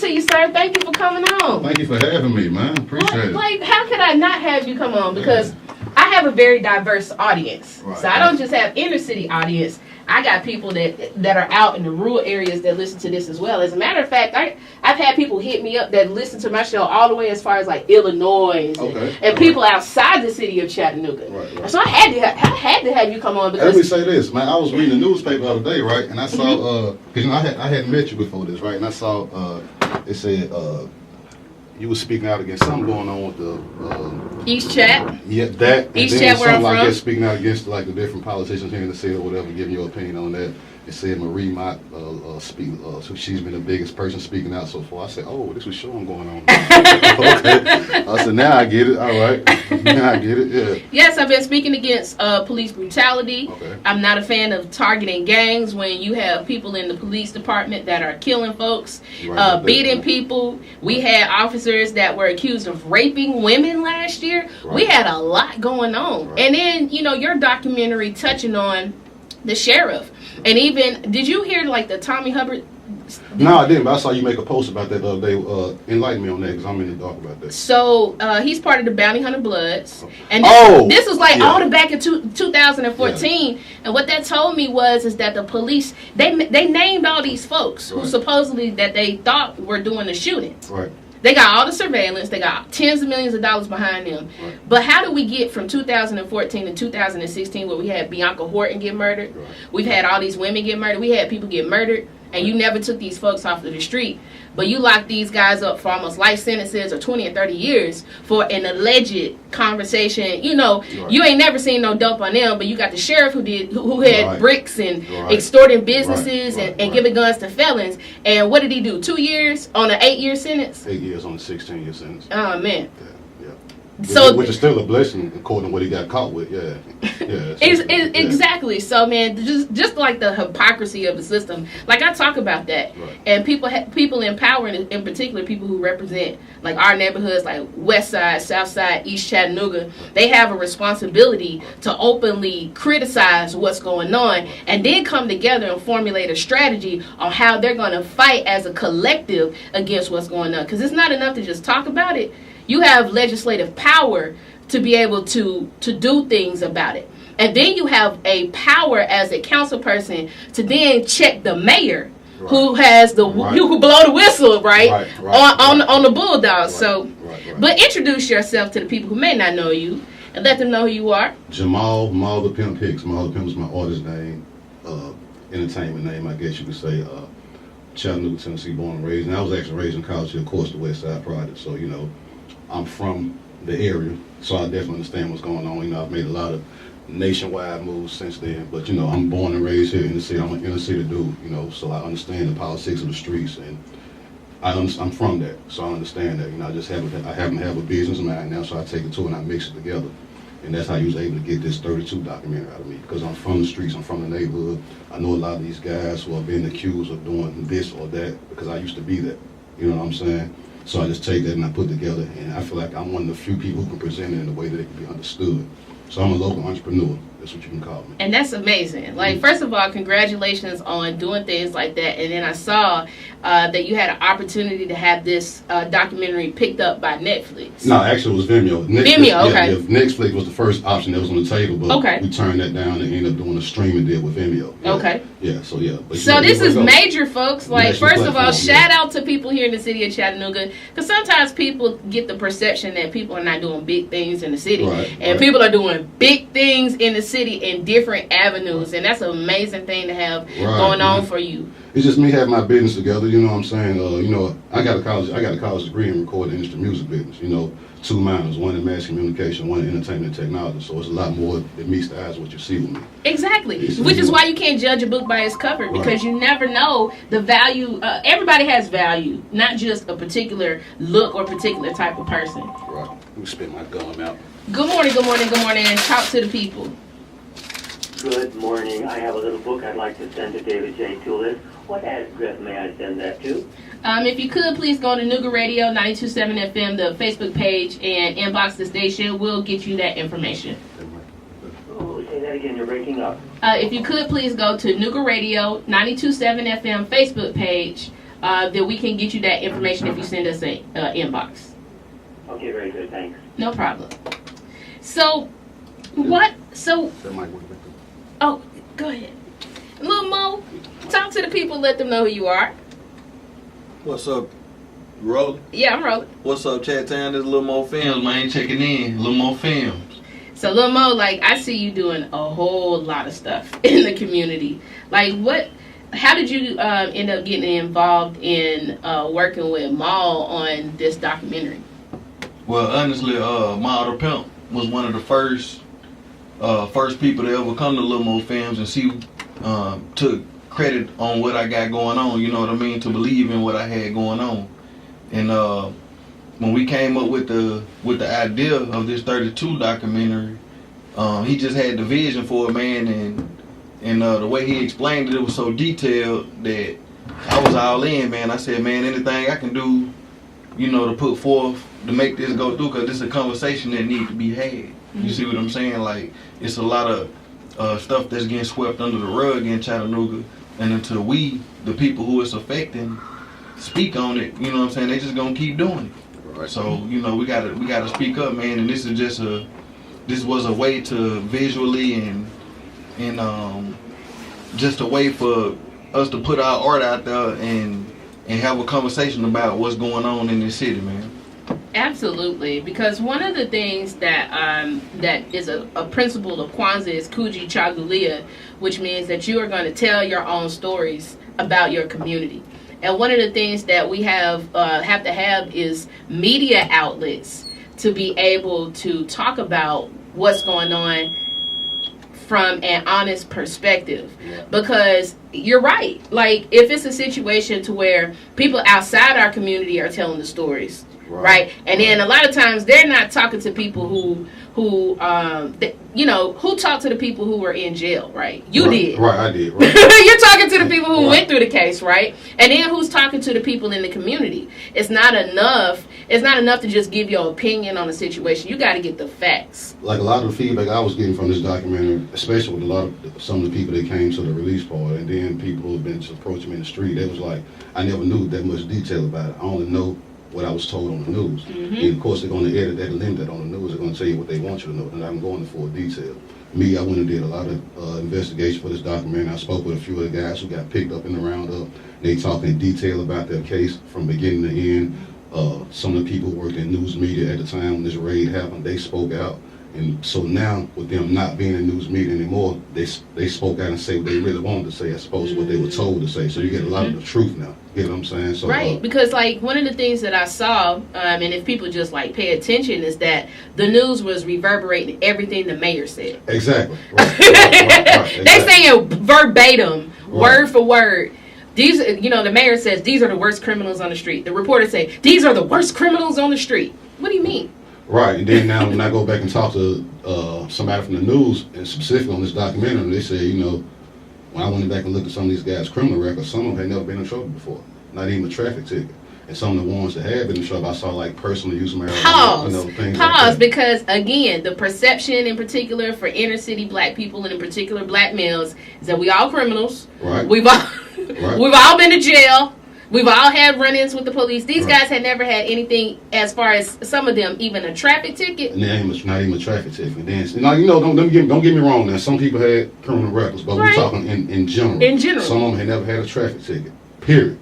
to you, sir. Thank you for coming on. Thank you for having me, man. Appreciate it. Like, how could I not have you come on? Because I have a very diverse audience. Right. So I don't just have inner city audience. I got people that are out in the rural areas that listen to this as well. As a matter of fact, I've had people hit me up that listen to my show all the way as far as like Illinois and people outside the city of Chattanooga. Right. So I had to have you come on because. Let me say this, man. I was reading the newspaper the other day, right, and I saw because I hadn't met you before this, right, and I saw it said you were speaking out against something going on with the East Chat. Yeah, that. East Chat, where I'm from. Like speaking out against like the different politicians here in the city or whatever, giving your opinion on that. It said MARIE MOTT so she's been the biggest person speaking out so far. I said, oh, this was showing going on. Okay. I said, now I get it. All right. Now I get it. Yeah. Yes, I've been speaking against police brutality. Okay. I'm not a fan of targeting gangs when you have people in the police department that are killing folks, beating people. We had officers that were accused of raping women last year. Right. We had a lot going on. Right. And then, your documentary touching on the sheriff. And even, did you hear like the Tommy Hubbard? No, I didn't, but I saw you make a post about that the other day. Enlighten me on that, because I'm in the dark about that. So, he's part of the Bounty Hunter Bloods. And this was like all the back in 2014. Yeah. And what that told me is that the police, they named all these folks who supposedly that they thought were doing the shootings. Right. They got all the surveillance. They got tens of millions of dollars behind them. Right. But how do we get from 2014 to 2016 where we had Bianca Horton get murdered? Right. We've had all these women get murdered. We had people get murdered. And you never took these folks off of the street. But you locked these guys up for almost life sentences or 20 or 30 years for an alleged conversation. You ain't never seen no dope on them, but you got the sheriff who had bricks and extorting businesses and giving guns to felons. And what did he do? 2 years on an 8-year sentence? 8 years on a 16-year sentence. Oh, man. Yeah. So, which is still a blessing according to what he got caught with. Exactly. So, man, just like the hypocrisy of the system, like I talk about that, and people in power, and in particular people who represent like our neighborhoods, like West Side, South Side, East Chattanooga, they have a responsibility to openly criticize what's going on, and then come together and formulate a strategy on how they're going to fight as a collective against what's going on. Because it's not enough to just talk about it. You have legislative power to be able to do things about it. And then you have a power as a council person to then check the mayor who has who blow the whistle, on the bulldog. But introduce yourself to the people who may not know you and let them know who you are. Jamal, MAAL the Pimp Hicks. MAAL the Pimp is my artist name, entertainment name, I guess you could say. Chattanooga, Tennessee, born and raised. And I was actually raised in college here, of course, the West Side Project. So, I'm from the area, so I definitely understand what's going on. I've made a lot of nationwide moves since then, but I'm born and raised here in the city. I'm an inner city dude, so I understand the politics of the streets, and I'm from that, so I understand that. I happen to have a business mind now, so I take the two and I mix it together, and that's how you was able to get this 32 documentary out of me, because I'm from the streets, I'm from the neighborhood. I know a lot of these guys who are being accused of doing this or that, because I used to be that. You know what I'm saying? So I just take that and I put it together, and I feel like I'm one of the few people who can present it in a way that it can be understood. So I'm a local entrepreneur. That's what you can call me. And that's amazing. Like, first of all, congratulations on doing things like that. And then I saw that you had an opportunity to have this documentary picked up by Netflix. No, actually it was Vimeo. Vimeo, okay. Yeah, Netflix was the first option that was on the table, but we turned that down and ended up doing a streaming deal with Vimeo. Yeah. Okay. Yeah, so yeah. But so this is major, folks. Like, first of all, shout out to people here in the city of Chattanooga, because sometimes people get the perception that people are not doing big things in the city. And people are doing big things in the city in different avenues, and that's an amazing thing to have going on for you. It's just me having my business together, you know what I'm saying? I got a college degree in recording industry music business, 2 minors, one in mass communication, one in entertainment technology. So it's a lot more that meets the eyes of what you see with me. Exactly. Which is why you can't judge a book by its cover, because you never know the value. Everybody has value, not just a particular look or particular type of person. Right. Let me spit my gum out. Good morning, good morning, good morning. Talk to the people. Good morning. I have a little book I'd like to send to David J. Tulis. What address may I send that to? If you could, please go to Nooga Radio 92.7 FM, the Facebook page, and inbox the station. We'll get you that information. Oh, say that again. You're breaking up. If you could, please go to Nooga Radio 92.7 FM Facebook page. then we can get you that information if you send us an inbox. Okay, very good. Thanks. No problem. So, what? So, That might work better. oh, go ahead. Lil Mo, talk to the people, let them know who you are. What's up, rolling? Yeah, I'm rolling. What's up, Chat Town? This Lil Mo Films, man. Checking in. Lil Mo Films. So, Lil Mo, like, I see you doing a whole lot of stuff in the community. Like, how did you end up getting involved in working with MAAL on this documentary? Well, honestly, MAAL the Pimp was one of the first people to ever come to Lil Mo Films and see, took credit on what I got going on, you know what I mean, to believe in what I had going on. And when we came up with the idea of this 32 documentary, he just had the vision for it, man, and the way he explained it was so detailed that I was all in, man. I said, man, anything I can do, you know, to put forth to make this go through, because this is a conversation that needs to be had. You see what I'm saying? Like, it's a lot of stuff that's getting swept under the rug in Chattanooga, and until we, the people who it's affecting, speak on it, you know what I'm saying, they just gonna keep doing it. Right. So, you know, we gotta speak up, man, and this was a way to visually and just a way for us to put our art out there and have a conversation about what's going on in this city, man. Absolutely, because one of the things that is a principle of Kwanzaa is Kujichagulia, which means that you are going to tell your own stories about your community. And one of the things that we have to have is media outlets to be able to talk about what's going on from an honest perspective. Yeah. Because you're right. Like, if it's a situation to where people outside our community are telling the stories, right? And then a lot of times they're not talking to people who talked to the people who were in jail, right? You did. Right, I did. Right. You're talking to the people who went through the case, right? And then who's talking to the people in the community? It's not enough to just give your opinion on a situation. You got to get the facts. Like a lot of the feedback I was getting from this documentary, especially with some of the people that came to the release party, and then people who have been just approaching me in the street, they was like, I never knew that much detail about it. I only know what I was told on the news. Mm-hmm. And of course, they're going to edit that and limit that on the news. They're going to tell you what they want you to know. And I'm going for detail. Me, I went and did a lot of investigation for this documentary. I spoke with a few of the guys who got picked up in the roundup. They talked in detail about their case from beginning to end. Some of the people who worked in news media at the time when this raid happened, they spoke out. And so now, with them not being in news media anymore, they spoke out and say what they really wanted to say as opposed to what they were told to say. So you get a lot of the truth now. You know what I'm saying? So, right, because like one of the things that I saw, and if people just like pay attention, is that the news was reverberating everything the mayor said. Exactly. Right, exactly. They saying verbatim, word for word. These, the mayor says these are the worst criminals on the street. The reporters say these are the worst criminals on the street. What do you mean? Right, and then now when I go back and talk to somebody from the news, and specifically on this documentary, they say, when I went back and looked at some of these guys' criminal records, some of them had never been in trouble before, not even a traffic ticket. And some of the ones that have been in trouble, I saw like personal use of marijuana. Pause, like because again, the perception in particular for inner city black people and in particular black males is that we all criminals. Right. We've all been to jail. We've all had run-ins with the police. These guys had never had anything, as far as some of them, even a traffic ticket. And not even a traffic ticket. And don't get me wrong. Now, some people had criminal records, but we're talking in general. In general, some of them had never had a traffic ticket. Period.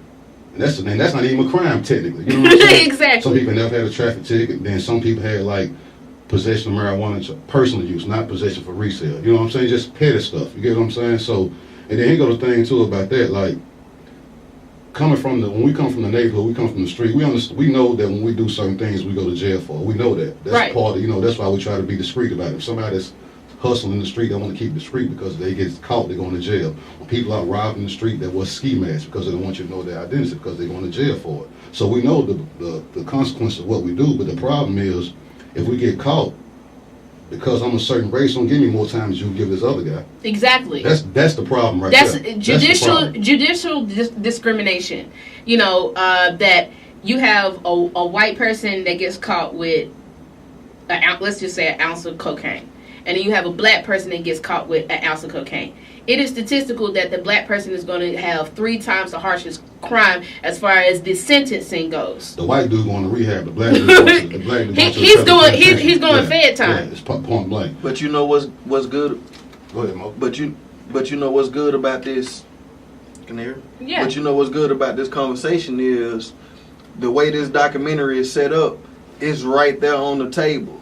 And that's not even a crime technically. You know what I'm saying? Exactly. Some people never had a traffic ticket. Then some people had like possession of marijuana to personal use, not possession for resale. You know what I'm saying? Just petty stuff. You get what I'm saying? So, and then here go the thing too about that, like. When we come from the neighborhood, we come from the street. We know that when we do certain things, we go to jail for. We know that. That's part of, that's why we try to be discreet about it. If somebody's hustling in the street, they want to keep it discreet because they get caught, they're going to jail. When people are robbing the street, that was ski masks because they don't want you to know their identity because they're going to jail for it. So we know the consequences of what we do, but the problem is if we get caught, because I'm a certain race, don't give me more time as you give this other guy. Exactly. That's the problem right there. That's judicial discrimination. That you have a white person that gets caught with, let's just say an ounce of cocaine. And then you have a black person that gets caught with an ounce of cocaine. it is statistical that the black person is going to have 3 times the harshest crime as far as the sentencing goes. The white dude going to rehab. The black dude going to the black dude he's going fed time. Yeah, it's point blank. But you know what's good? Go ahead, Mo. But you know what's good about this? Can you hear? Yeah. But you know what's good about this conversation is the way this documentary is set up is right there on the table.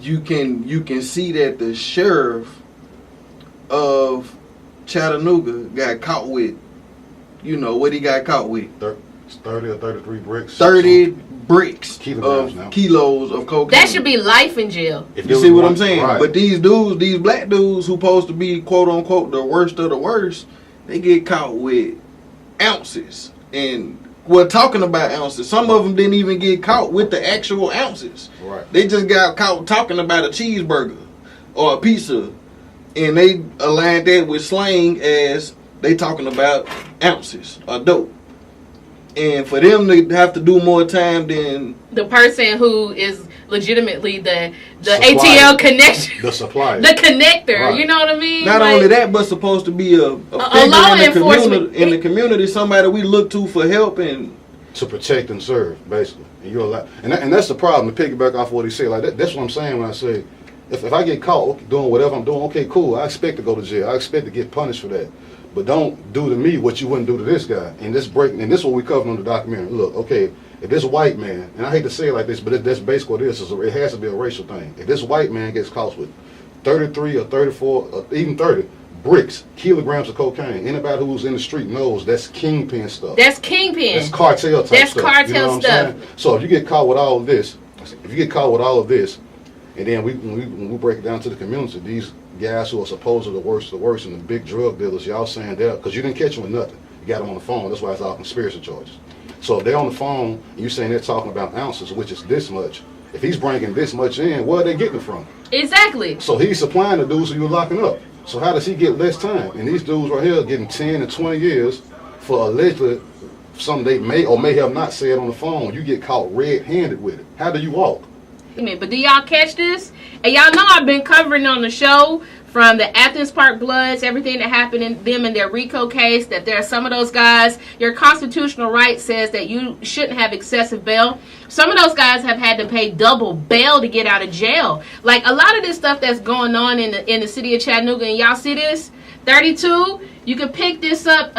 You can see that the sheriff of Chattanooga got caught with, you know, what he got caught with. 30 or 33 bricks. 30 bricks Kilograms kilos of cocaine. That should be life in jail. You see what I'm saying? Right. But these black dudes who supposed to be quote unquote the worst of the worst, they get caught with ounces. And we're talking about ounces. Some of them didn't even get caught with the actual ounces. Right. They just got caught talking about a cheeseburger or a pizza. And they aligned that with slang as they talking about ounces or dope. And for them to have to do more time than the person who is legitimately the Supplier. ATL connection, The supplier. the connector. Right. You know what I mean? not Like, only that, but supposed to be a law figure enforcement in the community, somebody we look to for help and to protect and serve, basically. And you're allowed, and that's the problem. To piggyback off what he said, like that's what I'm saying when I say, if I get caught doing whatever I'm doing, okay, cool. I expect to go to jail. I expect to get punished for that. But don't do to me what you wouldn't do to this guy. And this is what we covered on the documentary. Look, okay, if this white man, and I hate to say it like this, but that's basically what it is. It has to be a racial thing. If this white man gets caught with 33 or 34, or even 30 bricks, kilograms of cocaine, anybody who's in the street knows that's kingpin stuff. That's kingpin. That's cartel type That's stuff. cartel You know what I'm stuff. saying? So if you get caught with all of this, and then when we break it down to the community, these guys who are supposedly the worst of the worst and the big drug dealers, y'all saying that because you didn't catch them with nothing. You got them on the phone. That's why it's all conspiracy charges. So if they're on the phone and you saying they're talking about ounces, which is this much, if he's bringing this much in, where are they getting it from? Exactly. So he's supplying the dudes who you're locking up. So how does he get less time? And these dudes right here getting 10 and 20 years for allegedly something they may or may have not said on the phone. You get caught red-handed with it. How do you walk? But do y'all catch this? And y'all know I've been covering on the show from the Athens Park Bloods, everything that happened in them in their RICO case, that there are some of those guys, your constitutional right says that you shouldn't have excessive bail. Some of those guys have had to pay double bail to get out of jail. Like a lot of this stuff that's going on in the city of Chattanooga, and y'all see this, 32, you can pick this up.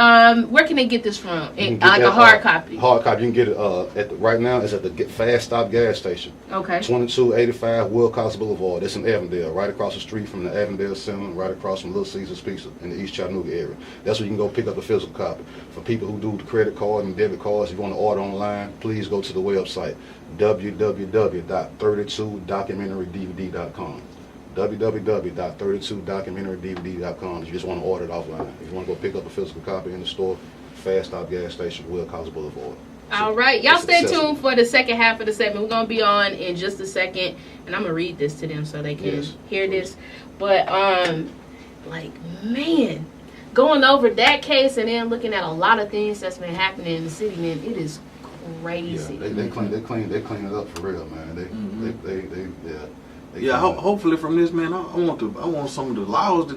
Where can they get this from? Like a hard copy. Hard copy. You can get it right now. It's at the Fast Stop gas station. Okay. 2285 Wilcox Boulevard. It's in Avondale, right across the street from the Avondale Center, right across from Little Caesar's Pizza in the East Chattanooga area. That's where you can go pick up a physical copy. For people who do the credit card and debit cards, if you want to order online, please go to the website www.32documentaryDVD.com. www.32documentaryDVD.com. If you just want to order it offline. If you want to go pick up a physical copy in the store, Fast Stop gas station, Wilcox Boulevard. All right. Y'all stay accessible. tuned for the second half of the segment. We're going to be on in just a second. And I'm going to read this to them so they can hear this. But, man, going over that case and then looking at a lot of things that's been happening in the city, man, it is crazy. Yeah, they clean it up for real, man. Hopefully from this, man, I want some of the laws.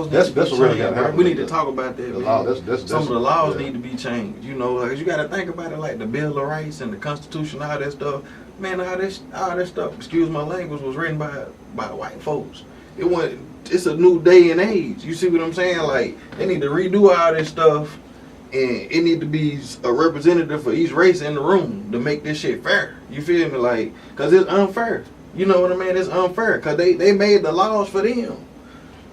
That's what really got to happen. We need to talk about that. The law, some of the laws need to be changed. You know, like you got to think about it, like the Bill of Rights and the Constitution, all that stuff. Man, all that stuff. Excuse my language, was written by white folks. It's a new day and age. You see what I'm saying? Like they need to redo all this stuff, and it need to be a representative for each race in the room to make this shit fair. You feel me? Like, cause it's unfair. You know what I mean? It's unfair because they made the laws for them.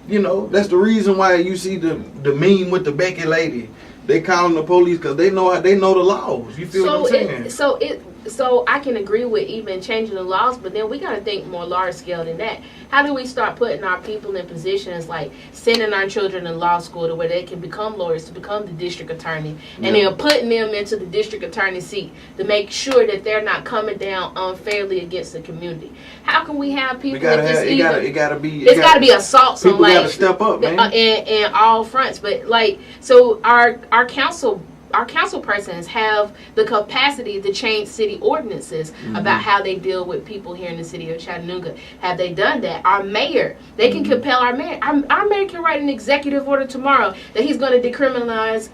You know, that's the reason why you see the meme with the Becky lady. They calling the police because they know the laws. You feel what I'm saying? So I can agree with even changing the laws, but then we got to think more large scale than that. How do we start putting our people in positions like sending our children to law school to where they can become lawyers, to become the district attorney, and then putting them into the district attorney seat to make sure that they're not coming down unfairly against the community? How can we have people? It's got to be assaults on people got to step up, man, in all fronts. But like, so our council council persons have the capacity to change city ordinances about how they deal with people here in the city of Chattanooga. Have they done that? Our mayor, they can compel our mayor. Our mayor can write an executive order tomorrow that he's going to decriminalize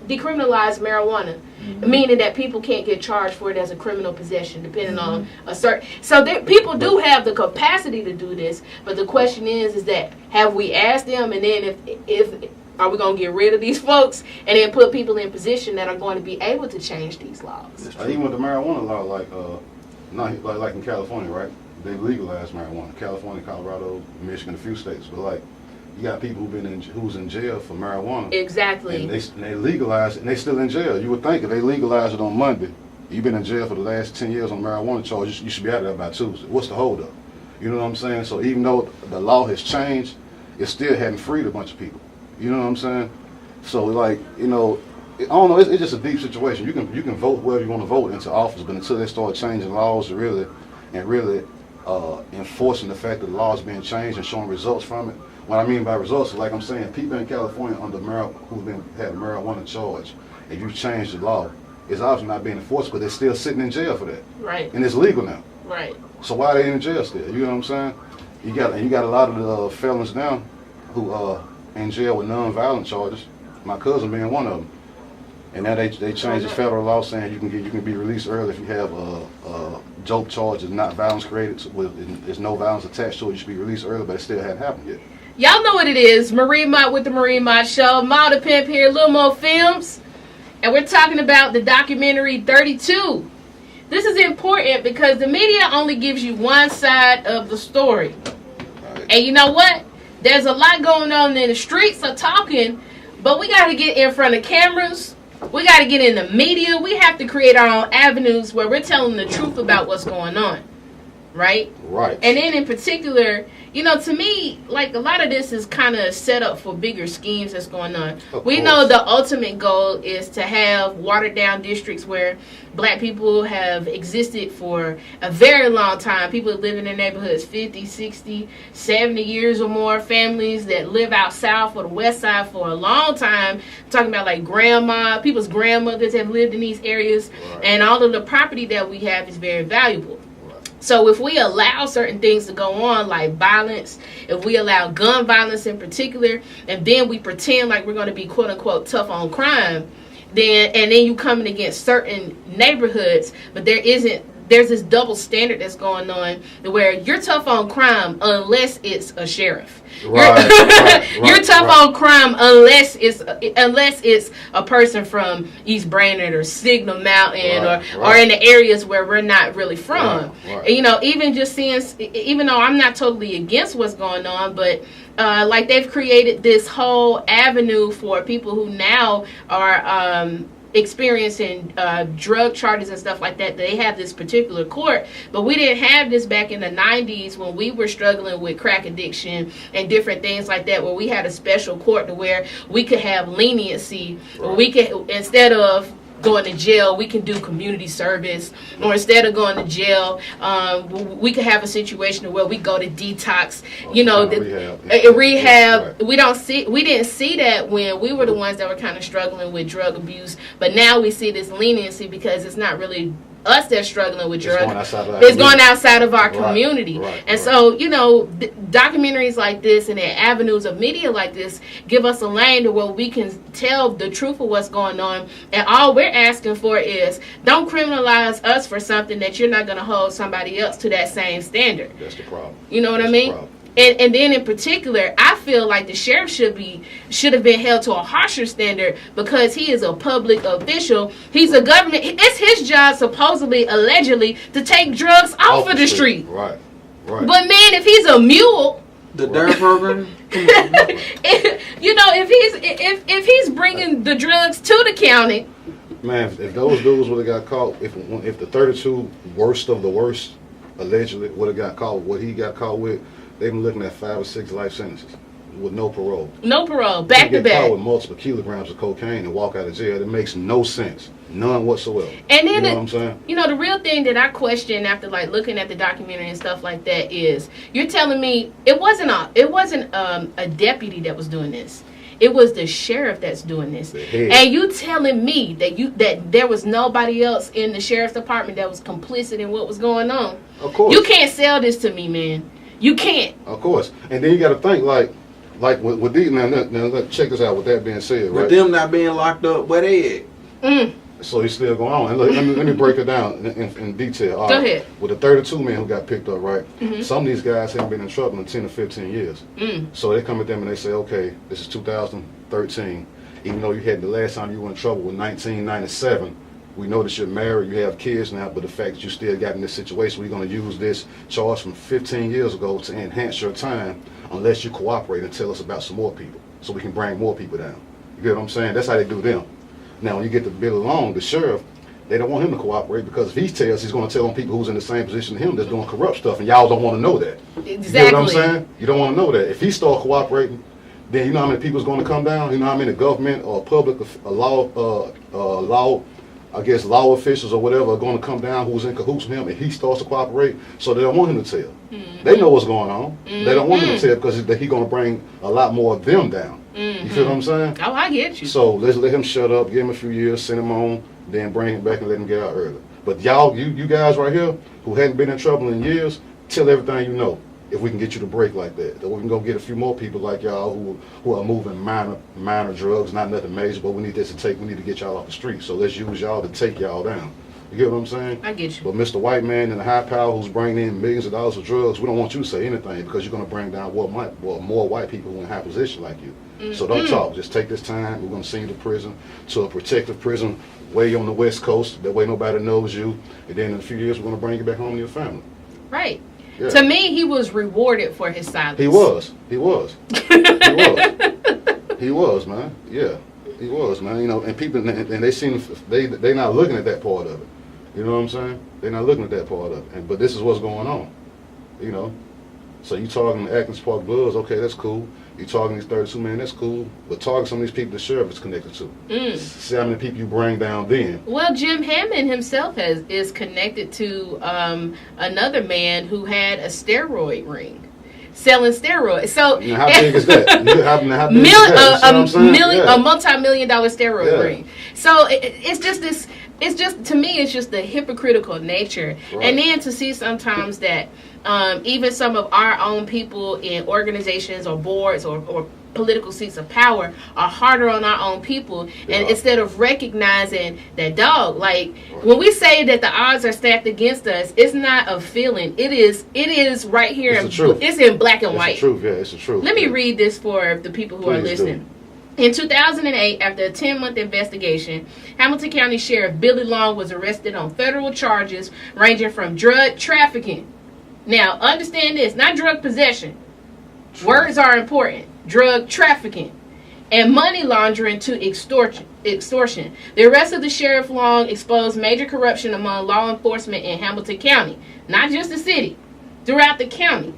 marijuana. Meaning that people can't get charged for it as a criminal possession, depending on a certain. So people do have the capacity to do this, but the question is that have we asked them, and then if are we going to get rid of these folks and then put people in position that are going to be able to change these laws? Even with the marijuana law, like in California, right? They legalized marijuana. California, Colorado, Michigan, a few states, but like. You got people who's in jail for marijuana. Exactly. And they legalized it, and they still in jail. You would think if they legalized it on Monday, you've been in jail for the last 10 years on marijuana charges, you should be out of there by Tuesday. What's the holdup? You know what I'm saying? So even though the law has changed, it still hadn't freed a bunch of people. You know what I'm saying? So like, I don't know. It's just a deep situation. You can vote wherever you want to vote into office, but until they start changing laws really enforcing the fact that the law is being changed and showing results from it. What I mean by results is, like I'm saying, people in California who've had a marijuana charge, if you change the law, it's obviously not being enforced, but they're still sitting in jail for that. Right. And it's legal now. Right. So why are they in jail still? You know what I'm saying? You got a lot of the felons now who are in jail with non-violent charges. My cousin being one of them. And now they changed the federal law saying you can be released early if you have dope charges, not violence created. So there's no violence attached to it. You should be released early, but it still hadn't happened yet. Y'all know what it is. Marie Mott with the Marie Mott Show. MAAL the Pimp here, Lomo Films. And we're talking about the documentary 32. This is important because the media only gives you one side of the story. Right. And you know what? There's a lot going on in the streets of talking, but we got to get in front of cameras. We got to get in the media. We have to create our own avenues where we're telling the truth about what's going on. Right? Right. And then in particular, to me, like a lot of this is kind of set up for bigger schemes that's going on. We know the ultimate goal is to have watered down districts where black people have existed for a very long time. People that live in their neighborhoods 50, 60, 70 years or more. Families that live out south or the west side for a long time. I'm talking about like people's grandmothers have lived in these areas. Right. And all of the property that we have is very valuable. So if we allow certain things to go on, like violence, if we allow gun violence in particular, and then we pretend like we're going to be quote unquote tough on crime, then you coming against certain neighborhoods, but there's this double standard that's going on where you're tough on crime unless it's a sheriff. You're tough on crime unless it's a person from East Brainerd or Signal Mountain or in the areas where we're not really from. And, even just seeing, even though I'm not totally against what's going on, but like they've created this whole avenue for people who now are experiencing drug charges and stuff like that. They have this particular court, but we didn't have this back in the 90s when we were struggling with crack addiction and different things like that, where we had a special court to where we could have leniency, where we could, instead of going to jail, we can do community service, or instead of going to jail, we could have a situation where we go to detox, rehab. We didn't see that when we were the ones that were kind of struggling with drug abuse, but now we see this leniency because it's not really us that's struggling with drugs. It's going outside of our community. So, documentaries like this and the avenues of media like this give us a lane to where we can tell the truth of what's going on. And all we're asking for is don't criminalize us for something that you're not going to hold somebody else to that same standard. That's the problem. You know what I mean? And then in particular, I feel like the sheriff should have been held to a harsher standard because he is a public official. He's a government. It's his job, supposedly, allegedly, to take drugs off of the street. Right. But man, if he's a mule, the DARE program. if he's bringing the drugs to the county. Man, if those dudes would have got caught, if the 32 worst of the worst allegedly would have got caught, what he got caught with, they've been looking at 5 or 6 life sentences with no parole. No parole, back to back. Get caught with multiple kilograms of cocaine and walk out of jail. It makes no sense, none whatsoever. And then, you know what I'm saying? The real thing that I question after looking at the documentary and stuff like that is, you're telling me it wasn't a deputy that was doing this. It was the sheriff that's doing this. And you telling me that there was nobody else in the sheriff's department that was complicit in what was going on? Of course. You can't sell this to me, man. You can't. Of course. And then you got to think like with these, now check this out. With that being said, right? With them not being locked up, where they at? So he's still going on. And look, let me break it down in detail. All Go right. ahead. With the 32 men who got picked up, right? Some of these guys haven't been in trouble in 10 or 15 years. So they come at them and they say, okay, this is 2013. Even though you had the last time you were in trouble with 1997, we know that you're married, you have kids now, but the fact that you still got in this situation, we're going to use this charge from 15 years ago to enhance your time unless you cooperate and tell us about some more people so we can bring more people down. You get what I'm saying? That's how they do them. Now, when you get to Billy Long, the sheriff, they don't want him to cooperate because if he tells, he's going to tell on people who's in the same position as him that's doing corrupt stuff, and y'all don't want to know that. Exactly. You get what I'm saying? You don't want to know that. If he start cooperating, then you know how many people's going to come down? You know how many government or public law officials or whatever are going to come down who's in cahoots with him if he starts to cooperate? So they don't want him to tell. They know what's going on. They don't want him to tell because he's going to bring a lot more of them down. You feel what I'm saying? Oh, I get you. So let's let him shut up, give him a few years, send him on, then bring him back and let him get out early. But y'all, you guys right here who hadn't been in trouble in years, tell everything you know. If we can get you to break like that, then we can go get a few more people like y'all who are moving minor drugs, not nothing major, but we need to get y'all off the street. So let's use y'all to take y'all down. You get what I'm saying? I get you. But Mr. White Man and the high power who's bringing in millions of dollars of drugs, we don't want you to say anything because you're going to bring down more white people who are in high position like you. So don't talk. Just take this time. We're going to send you to prison, to a protective prison way on the West Coast. That way nobody knows you. And then in a few years, we're going to bring you back home to your family. Right. Yeah. To me, he was rewarded for his silence. He was, man. Yeah, he was, man. You know, and people, and they seem, they not looking at that part of it. You know what I'm saying? They're not looking at that part of it. But this is what's going on. You know, so you talking to Atkins Park Bloods, okay, that's cool. You talking these 32 men, that's cool. But talking some of these people the sheriff is connected to. See how many people you bring down then. Well, Jim Hammond himself is connected to another man who had a steroid ring, selling steroids. So now, how big is that? How big is that? A multi-million-dollar steroid ring. So it's just this. It's just, to me, it's just the hypocritical nature. Right. And then to see sometimes that even some of our own people in organizations or boards or political seats of power are harder on our own people. Yeah. And instead of recognizing that, dog, like when we say that the odds are stacked against us, it's not a feeling. It is right here. It's in black and white. It's the truth. Yeah, it's the truth. Let me read this for the people who are listening. In 2008, after a 10-month investigation, Hamilton County Sheriff Billy Long was arrested on federal charges ranging from drug trafficking. Now, understand this, not drug possession. Words are important. Drug trafficking. And money laundering to extortion. The arrest of the Sheriff Long exposed major corruption among law enforcement in Hamilton County, not just the city, throughout the county.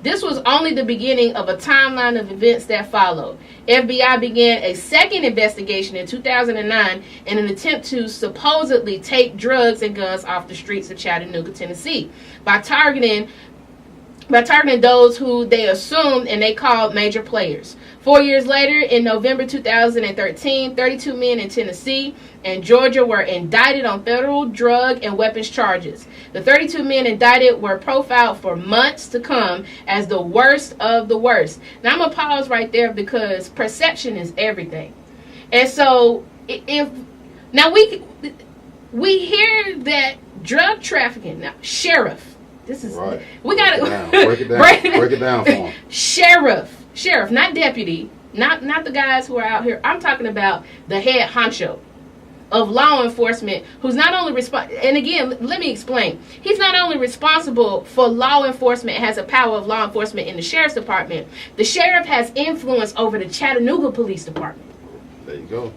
This was only the beginning of a timeline of events that followed. FBI began a second investigation in 2009 in an attempt to supposedly take drugs and guns off the streets of Chattanooga, Tennessee, by targeting those who they assumed and they called major players. 4 years later, in November 2013, 32 men in Tennessee and Georgia were indicted on federal drug and weapons charges. The 32 men indicted were profiled for months to come as the worst of the worst. Now, I'm going to pause right there because perception is everything. And so, we hear that drug trafficking, now, sheriff, this is, right. We got to break it down for them. Sheriff, not deputy, not the guys who are out here. I'm talking about the head honcho of law enforcement, who's not only and again, let me explain. He's not only responsible for law enforcement, has a power of law enforcement in the sheriff's department. The sheriff has influence over the Chattanooga Police Department. There you go.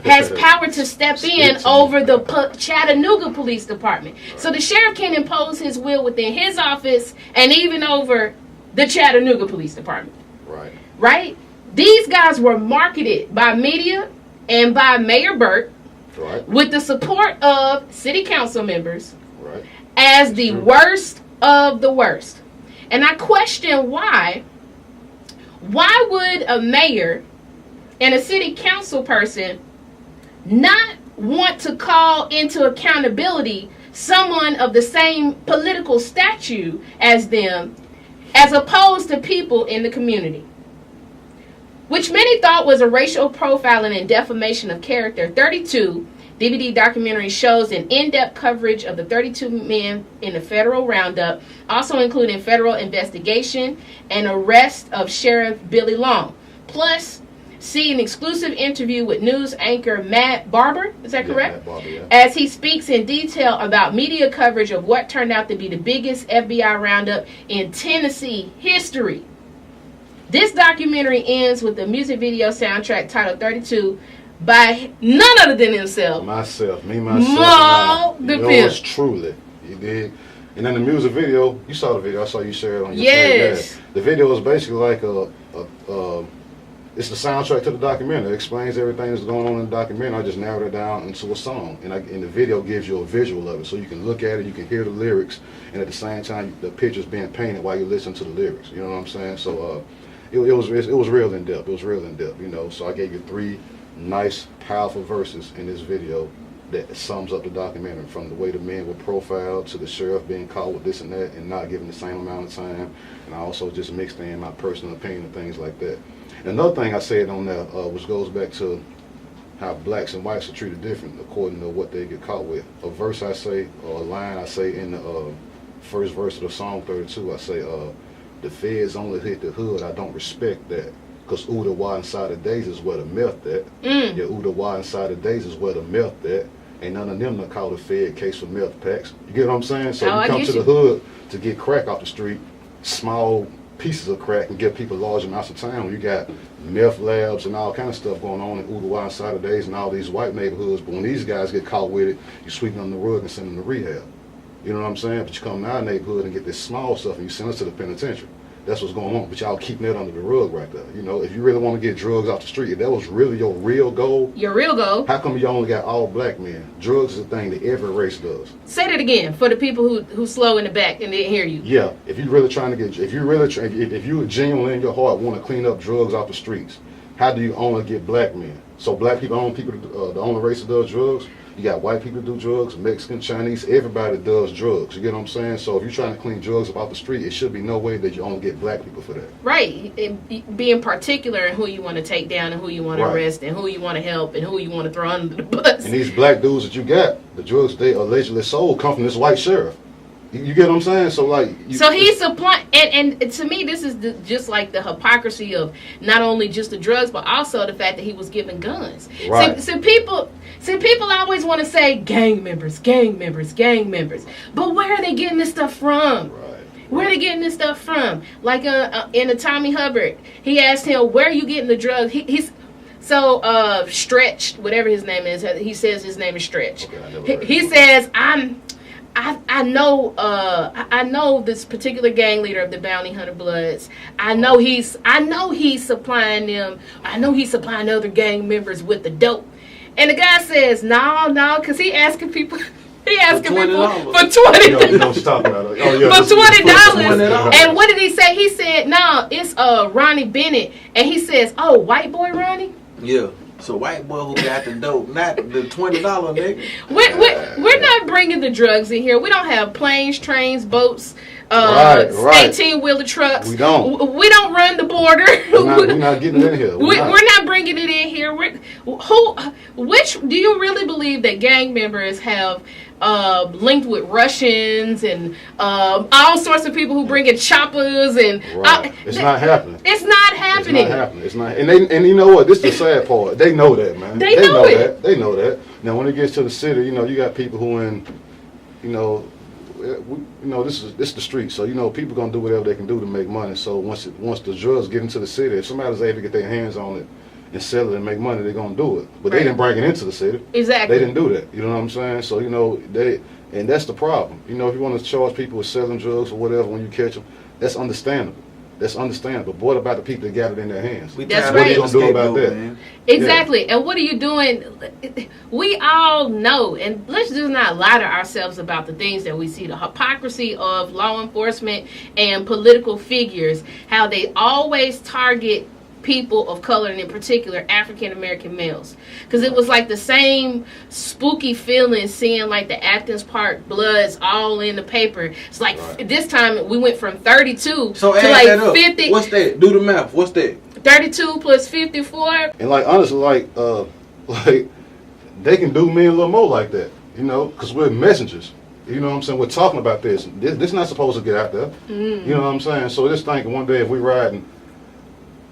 Has power to step in over the Chattanooga Police Department. Right. So the sheriff can impose his will within his office and even over the Chattanooga Police Department. Right? These guys were marketed by media and by Mayor Burke with the support of city council members as the worst of the worst. And I question why would a mayor and a city council person not want to call into accountability someone of the same political stature as them, as opposed to people in the community, which many thought was a racial profiling and defamation of character. 32 DVD documentary shows an in-depth coverage of the 32 men in the federal roundup, also including federal investigation and arrest of Sheriff Billy Long. Plus, see an exclusive interview with news anchor Matt Barber, is that correct? Matt Barber, yeah. As he speaks in detail about media coverage of what turned out to be the biggest FBI roundup in Tennessee history. This documentary ends with a music video soundtrack titled 32 by none other than himself. Myself. MAAL the Pimp. Yours truly. You dig? And then the music video, you saw the video. I saw you share it on your page. Yes. Yeah. The video is basically like it's the soundtrack to the documentary. It explains everything that's going on in the documentary. I just narrowed it down into a song. And the video gives you a visual of it. So you can look at it, you can hear the lyrics, and at the same time, the picture's being painted while you listen to the lyrics. You know what I'm saying? So it was real in depth. It was real in depth, you know. So I gave you 3 nice, powerful verses in this video that sums up the documentary, from the way the men were profiled to the sheriff being caught with this and that and not given the same amount of time. And I also just mixed in my personal opinion and things like that. And another thing I said on there, which goes back to how blacks and whites are treated different according to what they get caught with. A verse I say, or a line I say in the first verse of the song 32, I say, the feds only hit the hood, I don't respect that. Because Uda Wa inside the days is where the meth at. Yeah, Uda Wa inside the days is where the meth at. Ain't none of them that call the Fed case for meth packs. You get what I'm saying? So you come to the hood to get crack off the street, small pieces of crack, and get people large amounts of time. You got meth labs and all kind of stuff going on in Uda Wa inside the days and all these white neighborhoods. But when these guys get caught with it, you sweep them under the rug and send them to rehab. You know what I'm saying? But you come to our neighborhood and get this small stuff and you send us to the penitentiary. That's what's going on, but y'all keeping that under the rug right there. You know, if you really want to get drugs off the street, if that was really your real goal, how come you only got all black men? Drugs is a thing that every race does. Say that again for the people who slow in the back and didn't hear you. Yeah, if you're really trying to get, if you genuinely in your heart want to clean up drugs off the streets, how do you only get black men? So black people, the only race that does drugs. You got white people do drugs, Mexican, Chinese, everybody does drugs. You get what I'm saying? So if you're trying to clean drugs up off the street, it should be no way that you only get black people for that. Right. Being particular in who you want to take down and who you want to arrest and who you want to help and who you want to throw under the bus. And these black dudes that you got, the drugs they allegedly sold come from this white sheriff. You get what I'm saying? So like, so he's supplying, and to me, this is just like the hypocrisy of not only just the drugs, but also the fact that he was giving guns. Right. So people always want to say gang members, but where are they getting this stuff from? Right. Where are they getting this stuff from? Like in the Tommy Hubbard, he asked him, "Where are you getting the drugs?" He's so Stretch, whatever his name is. He says his name is Stretch. Okay, he says, I know this particular gang leader of the Bounty Hunter Bloods. I know he's supplying them. I know he's supplying other gang members with the dope. And the guy says, no, because he asking people. He asking people for $20. You know what you're talking about. For $20. And what did he say? He said, no, it's Ronnie Bennett. And he says, oh, white boy Ronnie? Yeah. So white boy who got the dope, not the $20 nigga. We're not bringing the drugs in here. We don't have planes, trains, boats, 18-wheeler trucks. We don't run the border. We're not getting it in here. We're not bringing it in here. Which do you really believe that gang members have linked with Russians and all sorts of people who bring in choppers and it's not happening. It's not happening. It's not. And you know what? This is the sad part. They know that, man. They know it. They know that. Now when it gets to the city, you know, you got people who this is the street. So people gonna do whatever they can do to make money. So once the drugs get into the city, if somebody's able to get their hands on it and sell it and make money, they're gonna do it. But they didn't bring it into the city. Exactly. They didn't do that. You know what I'm saying? So and that's the problem. If you want to charge people with selling drugs or whatever when you catch them, that's understandable. But what about the people that got it in their hands? That's what right. are you gonna do about that? Man. Exactly. Yeah. And what are you doing? We all know, and let's just not lie to ourselves about the things that we see. The hypocrisy of law enforcement and political figures, how they always target people of color, and in particular African American males, because it was like the same spooky feeling seeing like the Athens Park Bloods all in the paper. It's like this time we went from 32 So to add like that up. 50. What's that? Do the math. What's that? 32 plus 54. And like honestly, like they can do me and Lil Mo like that, you know, because we're messengers. You know what I'm saying? We're talking about this. This not supposed to get out there. You know what I'm saying? So just thinking one day if we riding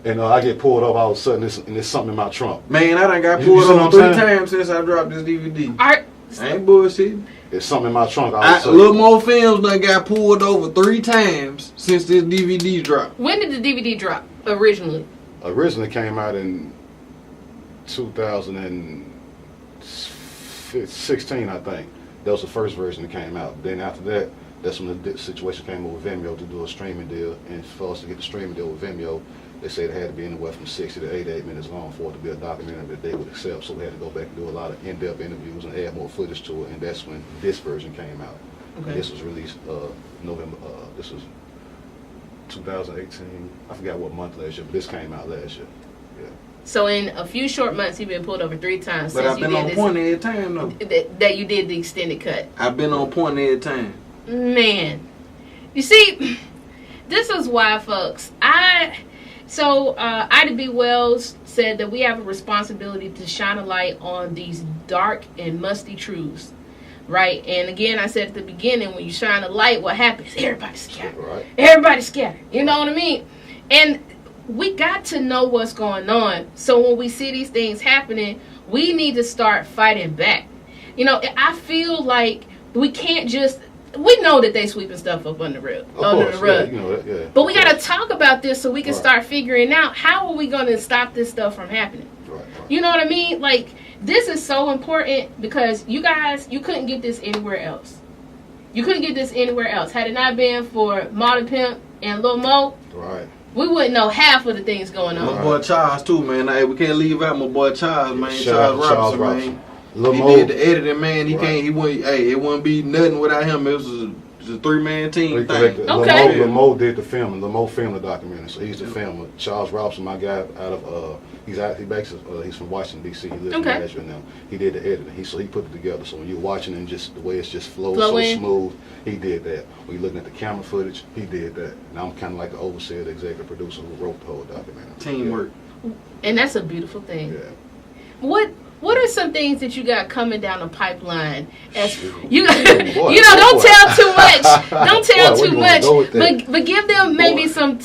and I get pulled over all of a sudden and there's something in my trunk. Man, I done got You pulled see what over I'm 3 saying? times since I dropped this DVD. Art. I ain't bullshit. There's something in my trunk all of a Little sudden. Mo Films done got pulled over 3 times since this DVD dropped. When did the DVD drop originally? Originally came out in 2016, I think. That was the first version that came out. Then after that, that's when the situation came over with Vimeo to do a streaming deal. And for us to get the streaming deal with Vimeo, they said it had to be anywhere from 60 to 88 minutes long for it to be a documentary that they would accept. So we had to go back and do a lot of in-depth interviews and add more footage to it. And that's when this version came out. Okay. And this was released November. This was 2018. I forgot what month last year, but this came out last year. Yeah. So in a few short months, you've been pulled over 3 times But since I've you been on did point every time though. that you did the extended cut. I've been on point every time. Man, you see, this is why, folks. Ida B. Wells said that we have a responsibility to shine a light on these dark and musty truths, right? And again, I said at the beginning, when you shine a light, what happens? Everybody scatter. Right. Everybody scatter. You know what I mean? And we got to know what's going on. So when we see these things happening, we need to start fighting back. You know, I feel like we can't just. We know that they sweeping stuff up under the rug. Yeah, you know that, yeah. But we got to talk about this so we can Right. start figuring out how are we going to stop this stuff from happening. Right. You know what I mean? Like, this is so important because you guys, you couldn't get this anywhere else. You couldn't get this anywhere else. Had it not been for Monty, Pimp, and Lil Mo, Right. we wouldn't know half of the things going on. My boy Charles too, man. Hey, we can't leave out my boy Charles, man. Shout out Charles to Charles Robinson, man. Lil He Mo, did the editing, man. He Right. can't. He wouldn't. Hey, it wouldn't be nothing without him. It was a 3-man team thing. Okay. Lil Mo did the film. Lil Mo filmed the documentary, so he's the filmer. Charles Robinson, my guy, out of he's from Washington D.C. He lives Okay. in Nashville now. He did the editing. So he put it together. So when you're watching and just the way it's just flows Flow so in. smooth, he did that. When you're looking at the camera footage, he did that. And I'm kind of like the overseer, the executive producer who wrote the whole documentary. Teamwork. And that's a beautiful thing. Yeah. What are some things that you got coming down the pipeline? As Shoot. you, Boy, you know, don't boy. tell too much. Don't tell Boy, where too you wanna much. go with that? But give them maybe Boy.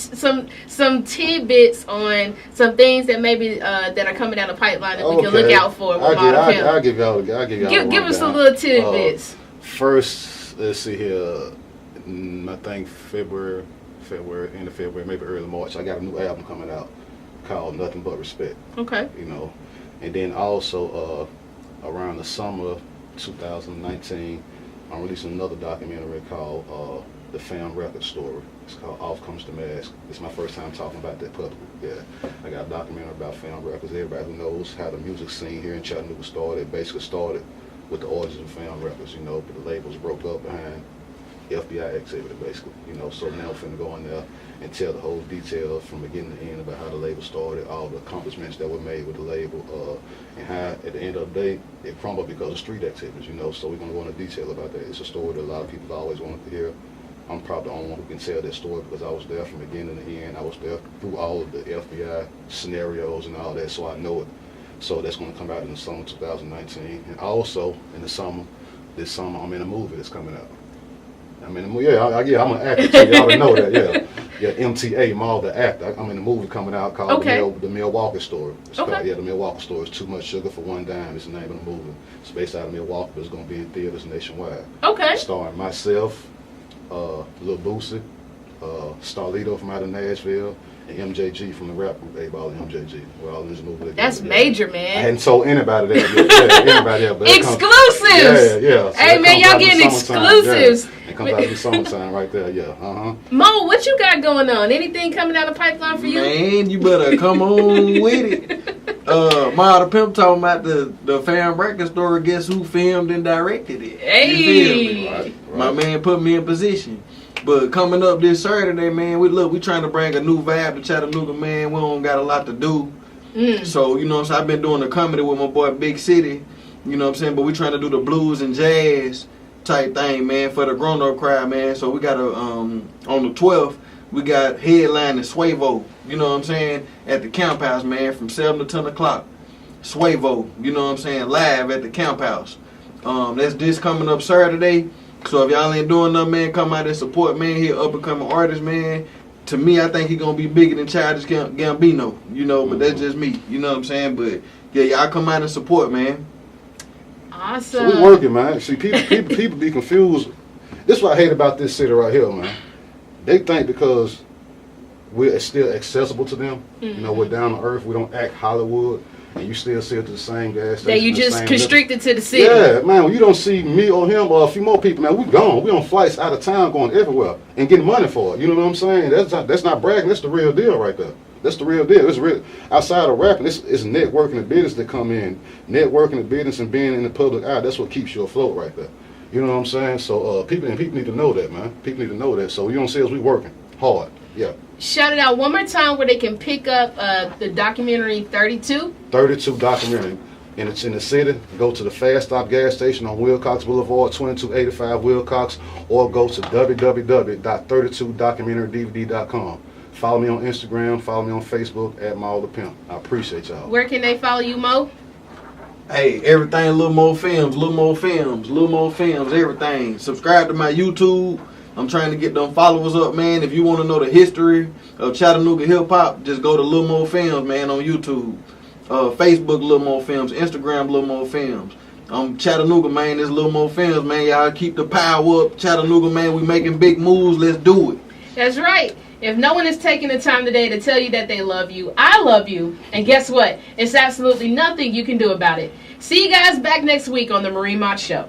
some tidbits on some things that maybe that are coming down the pipeline that we can look out for. With I'll give y'all. Give us some little tidbits. First, let's see here. I think February, end of February, maybe early March. I got a new album coming out called Nothing But Respect. Okay. You know, and then also around the summer 2019, I'm releasing another documentary called The Fam Record Story. It's called Off Comes the Mask. It's my first time talking about that publicly. Yeah, I got a documentary about Fam Records. Everybody who knows how the music scene here in Chattanooga started, basically started with the origins of Fam Records. You know, but the labels broke up behind FBI activity, basically. You know, so now we're finna go in there and tell the whole details from beginning to end about how the label started, all the accomplishments that were made with the label, and how at the end of the day it crumbled because of street activities. You know, so we're gonna go into detail about that. It's a story that a lot of people always wanted to hear. I'm probably the only one who can tell that story because I was there from beginning to end. I was there through all of the FBI scenarios and all that, so I know it. So that's going to come out in the summer 2019. And also in the summer, this summer, I'm in a movie that's coming out. I'm in a movie. Yeah, I'm an actor too. Y'all already know that. Yeah, M.T.P, MAAL, the actor. I'm in a movie coming out called The Milwaukee Story. It's called, The Milwaukee Story. It's Too Much Sugar for One Dime. It's the name of the movie. It's based out of Milwaukee, but it's going to be in theaters nationwide. Okay. Starring myself, Lil Boosie, Starlito from out of Nashville, and MJG from the rap group A-Ball and MJG. We're all in this movie together. That's major, I man. hadn't told anybody that yet. Anybody else. But Exclusives! Yeah. So hey, that man, comes y'all out in getting the summertime. exclusives. Yeah. It comes out in the summertime right there, yeah. Mo, what you got going on? Anything coming down the pipeline for you? Man, you better come on with it. MAAL the Pimp talking about the Fam Record Story. Guess who filmed and directed it? Hey. You feel me? My man put me in position. But coming up this Saturday, man, we trying to bring a new vibe to Chattanooga, man. We don't got a lot to do. So, you know what I'm saying? I've been doing the comedy with my boy Big City, you know what I'm saying? But we trying to do the blues and jazz type thing, man, for the grown-up crowd, man. So we got on the 12th, we got headlining Suevo, you know what I'm saying, at the Camp House, man, from 7 to 10 o'clock. Suevo, you know what I'm saying, live at the Camp House. That's this coming up Saturday. So if y'all ain't doing nothing, man, come out and support, man. He an up-and-coming artist, man. To me, I think he gonna be bigger than Childish Gambino, you know, but that's just me, you know what I'm saying? But yeah, y'all come out and support, man. Awesome. So we working, man. See, people be confused. This is what I hate about this city right here, man. They think because we're still accessible to them, you know, we're down to earth, we don't act Hollywood, and you still see it to the same gas station. That you just constricted to the city. Yeah, man, when you don't see me or him or a few more people, man, we gone. We on flights out of town going everywhere and getting money for it. You know what I'm saying? That's not bragging. That's the real deal right there. That's the real deal. It's real. Outside of rapping, it's networking and business that come in. Networking and business and being in the public eye, that's what keeps you afloat right there. You know what I'm saying? So people need to know that, man. People need to know that. So you don't see us, we working hard. Yeah. Shout it out one more time where they can pick up the documentary 32. 32 documentary. And it's in the city. Go to the Fast Stop gas station on Wilcox Boulevard, 2285 Wilcox, or go to www.32documentaryDVD.com. Follow me on Instagram. Follow me on Facebook at MAAL the Pimp. I appreciate y'all. Where can they follow you, Mo? Hey, everything, little more films, everything. Subscribe to my YouTube. I'm trying to get them followers up, man. If you want to know the history of Chattanooga hip-hop, just go to Lil Mo Films, man, on YouTube. Facebook, Lil Mo Films. Instagram, Lil Mo Films. Chattanooga, man, this Lil Mo Films, man. Y'all keep the power up. Chattanooga, man, we making big moves. Let's do it. That's right. If no one is taking the time today to tell you that they love you, I love you. And guess what? It's absolutely nothing you can do about it. See you guys back next week on the MARIE MOTT Show.